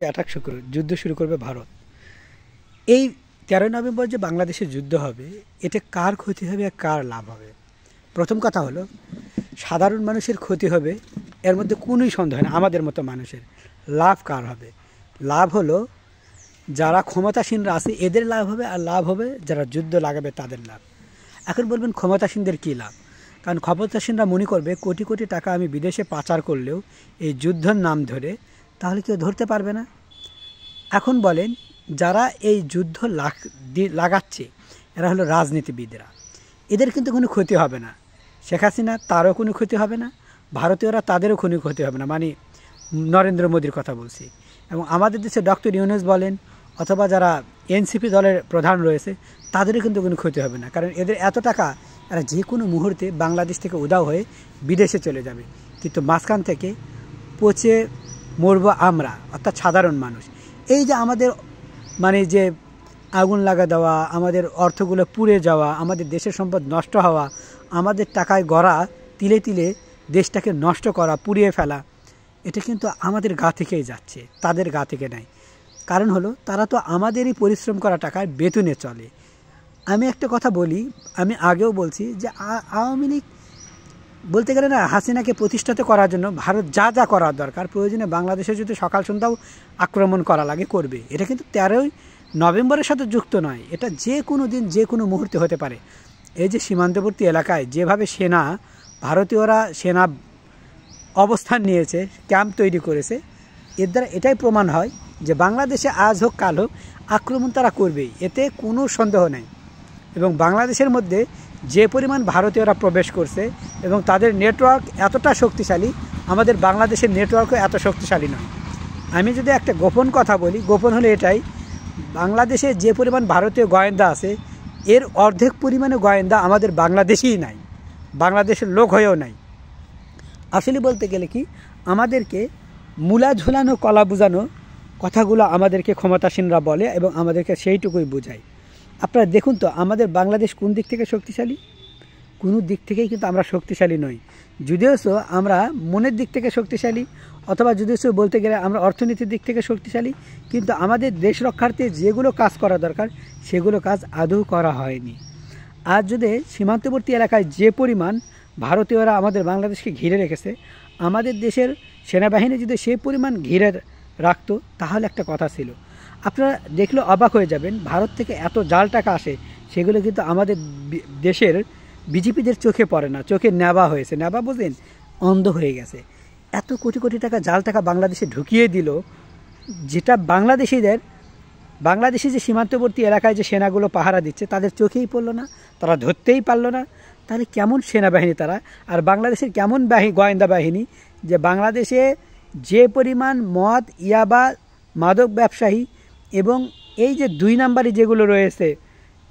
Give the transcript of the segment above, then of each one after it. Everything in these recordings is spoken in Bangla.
অ্যাটাক যুদ্ধ শুরু করবে ভারত। এই 13 নভেম্বর যে বাংলাদেশে যুদ্ধ হবে, এতে কার ক্ষতি হবে আর কার লাভ হবে? প্রথম কথা হলো, সাধারণ মানুষের ক্ষতি হবে, এর মধ্যে কোনোই সন্দেহ না। আমাদের মতো মানুষের লাভ কার হবে? লাভ হলো যারা ক্ষমতাসীনরা আছে এদের লাভ হবে, আর লাভ হবে যারা যুদ্ধ লাগাবে তাদের লাভ। এখন বলবেন ক্ষমতাসীনদের কী লাভ? কারণ ক্ষমতাসীনরা মনে করবে কোটি কোটি টাকা আমি বিদেশে পাচার করলেও এই যুদ্ধের নাম ধরে তাহলে কেউ ধরতে পারবে না। এখন বলেন, যারা এই যুদ্ধ লাগাচ্ছে এরা হলো রাজনীতিবিদরা, এদের কিন্তু কোনো ক্ষতি হবে না। শেখ হাসিনা তারও কোনো ক্ষতি হবে না, ভারতীয়রা তাদেরও কোনো ক্ষতি হবে না, মানে নরেন্দ্র মোদীর কথা বলছি। এবং আমাদের দেশে ডক্টর ইউনূস বলেন অথবা যারা এনসিপি দলের প্রধান রয়েছে তাদেরও কিন্তু কোনো ক্ষতি হবে না, কারণ এদের এত টাকা এরা যে কোনো মুহূর্তে বাংলাদেশ থেকে উধাও হয়ে বিদেশে চলে যাবে। কিন্তু মাঝখান থেকে পচে মরবো আমরা, অর্থাৎ সাধারণ মানুষ। এই যে আমাদের মানে যে আগুন লাগা দেওয়া, আমাদের অর্থগুলো পুড়ে যাওয়া, আমাদের দেশের সম্পদ নষ্ট হওয়া, আমাদের টাকায় গড়া তিলে তিলে দেশটাকে নষ্ট করা, পুড়িয়ে ফেলা, এটা কিন্তু আমাদের গা থেকেই যাচ্ছে, তাদের গা থেকে নাই। কারণ হলো তারা তো আমাদেরই পরিশ্রম করা টাকায় বেতনে চলে। আমি একটা কথা বলি, আমি আগেও বলছি যে আওয়ামী লীগ বলতে গেলে না, হাসিনাকে প্রতিষ্ঠিত করার জন্য ভারত যা যা করার দরকার, প্রয়োজনে বাংলাদেশে যদি সকাল সন্ধ্যাও আক্রমণ করা লাগে করবে। এটা কিন্তু 13 নভেম্বরের সাথে যুক্ত নয়, এটা যে কোনো দিন যে কোনো মুহূর্তে হতে পারে। এই যে সীমান্তবর্তী এলাকায় যেভাবে ভারতীয়রা সেনা অবস্থান নিয়েছে, ক্যাম্প তৈরি করেছে, এর দ্বারা এটাই প্রমাণ হয় যে বাংলাদেশে আজ হোক কাল হোক আক্রমণ তারা করবেই, এতে কোনো সন্দেহ নেই। এবং বাংলাদেশের মধ্যে যে পরিমাণ ভারতীয়রা প্রবেশ করছে এবং তাদের নেটওয়ার্ক এতটা শক্তিশালী, আমাদের বাংলাদেশের নেটওয়ার্কও এত শক্তিশালী নয়। আমি যদি একটা গোপন কথা বলি, গোপন হলে এটাই, বাংলাদেশে যে পরিমাণ ভারতীয় গোয়েন্দা আছে এর অর্ধেক পরিমাণে গোয়েন্দা আমাদের বাংলাদেশেই নাই, বাংলাদেশের লোক হয়েও নাই। আসলে বলতে গেলে কি, আমাদেরকে মূলা ঝোলানো কলা বুঝানো কথাগুলো আমাদেরকে ক্ষমতাসীনরা বলে এবং আমাদেরকে সেইটুকুই বোঝায়। আপনারা দেখুন তো, আমাদের বাংলাদেশ কোন দিক থেকে শক্তিশালী? কোনো দিক থেকেই কিন্তু আমরা শক্তিশালী নই। যদিও আমরা মনের দিক থেকে শক্তিশালী, অথবা যদিও বলতে গেলে আমরা অর্থনীতির দিক থেকে শক্তিশালী, কিন্তু আমাদের দেশ রক্ষার্থে যেগুলো কাজ করা দরকার সেগুলো কাজ আদৌ করা হয়নি। আজ যদি সীমান্তবর্তী এলাকায় যে পরিমাণ ভারতীয়রা আমাদের বাংলাদেশকে ঘিরে রেখেছে, আমাদের দেশের সেনাবাহিনী যদি সেই পরিমাণ ঘিরে রাখতো তাহলে একটা কথা ছিল। আপনারা দেখলে অবাক হয়ে যাবেন, ভারত থেকে এত জাল টাকা আসে, সেগুলো কিন্তু আমাদের দেশের বিজেপিদের চোখে পড়ে না, চোখে নেবা হয়েছে, নেবা বোঝেন, অন্ধ হয়ে গেছে। এত কোটি কোটি টাকা জাল টাকা বাংলাদেশে ঢুকিয়ে দিল, যেটা বাংলাদেশি যে সীমান্তবর্তী এলাকায় যে সেনাগুলো পাহারা দিচ্ছে তাদের চোখেই পড়লো না, তারা ধরতেই পারলো না। তাহলে কেমন সেনাবাহিনী তারা? আর বাংলাদেশের কেমন গোয়েন্দা বাহিনী যে বাংলাদেশে যে পরিমাণ মদ, ইয়াবা, মাদক ব্যবসায়ী এবং এই যে 2 নাম্বারই যেগুলো রয়েছে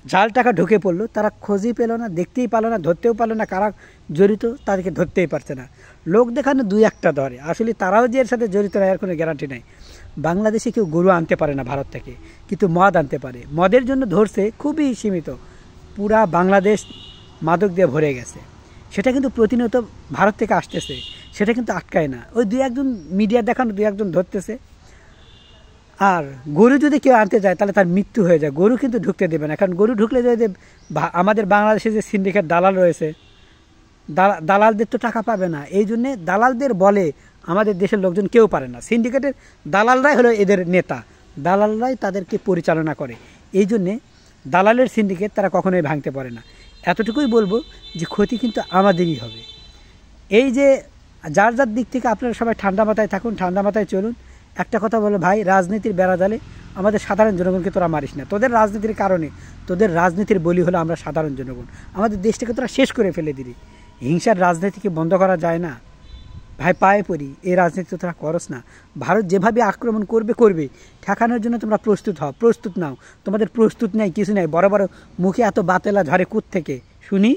জাল টাকা ঢুকে পড়লো, তারা খোঁজই পেল না, দেখতেই পারলো না, ধরতেও পারলো না। কারা জড়িত তাদেরকে ধরতেই পারছে না। লোক দেখানো 2-1টা ধরে, আসলে তারাও যে এর সাথে জড়িত না এর কোনো গ্যারান্টি নেই। বাংলাদেশে কেউ গরু আনতে পারে না ভারত থেকে, কিন্তু মদ আনতে পারে। মদের জন্য ধরছে খুবই সীমিত, পুরা বাংলাদেশ মাদক দিয়ে ভরে গেছে। সেটা কিন্তু প্রতিনিয়ত ভারত থেকে আসতেছে, সেটা কিন্তু আটকায় না। ওই 2-1জন মিডিয়া দেখানো 2-1জন ধরতেছে। আর গরু যদি কেউ আনতে যায় তাহলে তার মৃত্যু হয়ে যায়, গরু কিন্তু ঢুকতে দেবে না। কারণ গরু ঢুকলে যদি আমাদের বাংলাদেশে যে সিন্ডিকেট দালাল রয়েছে, দালালদের তো টাকা পাবে না। এই জন্যে দালালদের বলে আমাদের দেশের লোকজন কেউ পারে না। সিন্ডিকেটের দালালরাই হলো এদের নেতা, দালালরাই তাদেরকে পরিচালনা করে। এই জন্যে দালালের সিন্ডিকেট তারা কখনোই ভাঙতে পারে না। এতটুকুই বলবো যে ক্ষতি কিন্তু আমাদেরই হবে। এই যে যার যার দিক থেকে আপনারা সবাই ঠান্ডা মাথায় থাকুন, ঠান্ডা মাথায় চলুন। একটা কথা বলো ভাই, রাজনীতির বেড়া জালে আমাদের সাধারণ জনগণকে তোরা মারিস না। তোদের রাজনীতির কারণে, তোদের রাজনীতির বলি হলো আমরা সাধারণ জনগণ। আমাদের দেশটাকে তোরা শেষ করে ফেলে দিলি। হিংসার রাজনীতিকে বন্ধ করা যায় না ভাই, পায়ে পড়ি। এই রাজনীতি তো তোরা করস না। ভারত যেভাবে আক্রমণ করবে ঠেকানোর জন্য তোমরা প্রস্তুত হও, প্রস্তুত নাও। তোমাদের প্রস্তুত নেই, কিছু নেই। বড় বড় মুখে এত বাতেলা ঝরে থেকে শুনি।